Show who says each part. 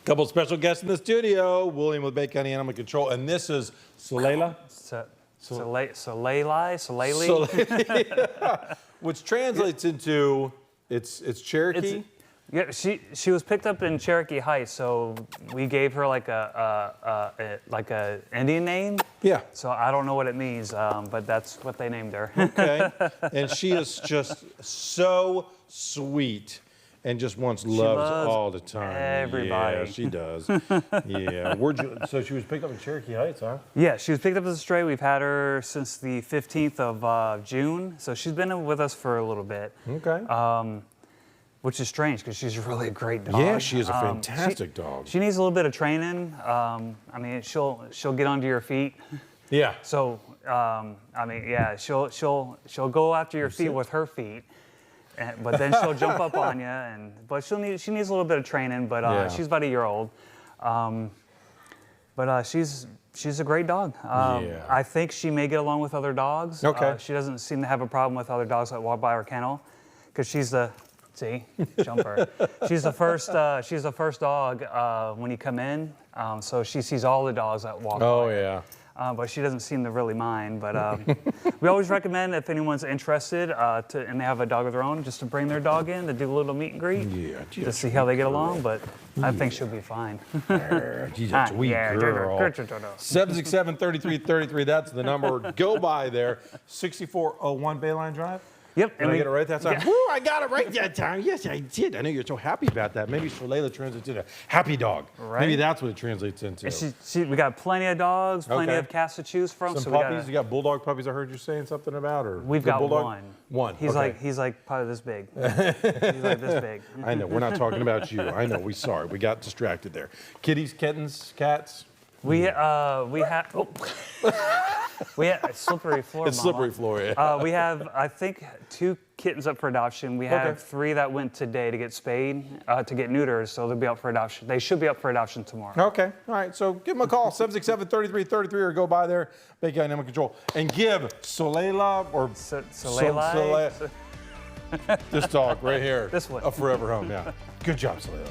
Speaker 1: Couple special guests in the studio. William with Bay County Animal Control, and this is Salalie.
Speaker 2: Salalie,
Speaker 1: Which translates into it's Cherokee.
Speaker 2: Yeah, she was picked up in Cherokee Heights, so we gave her like a Indian name.
Speaker 1: Yeah.
Speaker 2: So I don't know what it means, but that's what they named her.
Speaker 1: Okay. And she is just so sweet. And just loves all the time.
Speaker 2: Everybody.
Speaker 1: Yeah, she does. Yeah. So she was picked up in Cherokee Heights, huh?
Speaker 2: Yeah, she was picked up as a stray. We've had her since the 15th of June, so she's been with us for a little bit.
Speaker 1: Okay.
Speaker 2: Which is strange because she's really a great dog.
Speaker 1: Yeah, she is a fantastic dog.
Speaker 2: She needs a little bit of training. I mean, she'll get onto your feet.
Speaker 1: Yeah.
Speaker 2: So I mean, yeah, she'll go after your feet with her feet. But then she'll jump up on you, but she needs a little bit of training. But she's about a year old, but she's a great dog.
Speaker 1: Yeah.
Speaker 2: I think she may get along with other dogs.
Speaker 1: Okay.
Speaker 2: She doesn't seem to have a problem with other dogs that walk by her kennel, because she's the jumper. She's the first dog when you come in. So she sees all the dogs that walk by.
Speaker 1: Oh yeah.
Speaker 2: But she doesn't seem to really mind. But we always recommend, if anyone's interested and they have a dog of their own, just to bring their dog in to do a little meet and greet.
Speaker 1: Yeah,
Speaker 2: to see how they get along. But I think she'll be fine.
Speaker 1: She's a sweet girl. 767-3333. That's the number. Go by there. 6401 Bayline Drive.
Speaker 2: Yep.
Speaker 1: Did I get it right that time? Yeah. Woo, I got it right that time. Yes, I did. I know you're so happy about that. Maybe Salalie translates into happy dog.
Speaker 2: Right.
Speaker 1: Maybe that's what it translates into.
Speaker 2: We got plenty of dogs, plenty of cats to choose from.
Speaker 1: Some puppies. You got bulldog puppies I heard you saying something about? Or
Speaker 2: we've got
Speaker 1: bulldog?
Speaker 2: One. He's like probably this big. He's like this big.
Speaker 1: I know. We're not talking about you. I know. We got distracted there. Kitties, kittens, cats?
Speaker 2: We have slippery floor.
Speaker 1: It's slippery floor. Yeah.
Speaker 2: We have, I think, 2 kittens up for adoption. We have 3 that went today to get spayed, to get neutered, so they'll be up for adoption. They should be up for adoption tomorrow.
Speaker 1: Okay. All right. So give them a call, 767-3333, or go by there, Bay County Animal Control, and give Salalie or
Speaker 2: Salalie.
Speaker 1: this dog right here
Speaker 2: This one.
Speaker 1: a forever home. Yeah. Good job, Salalie.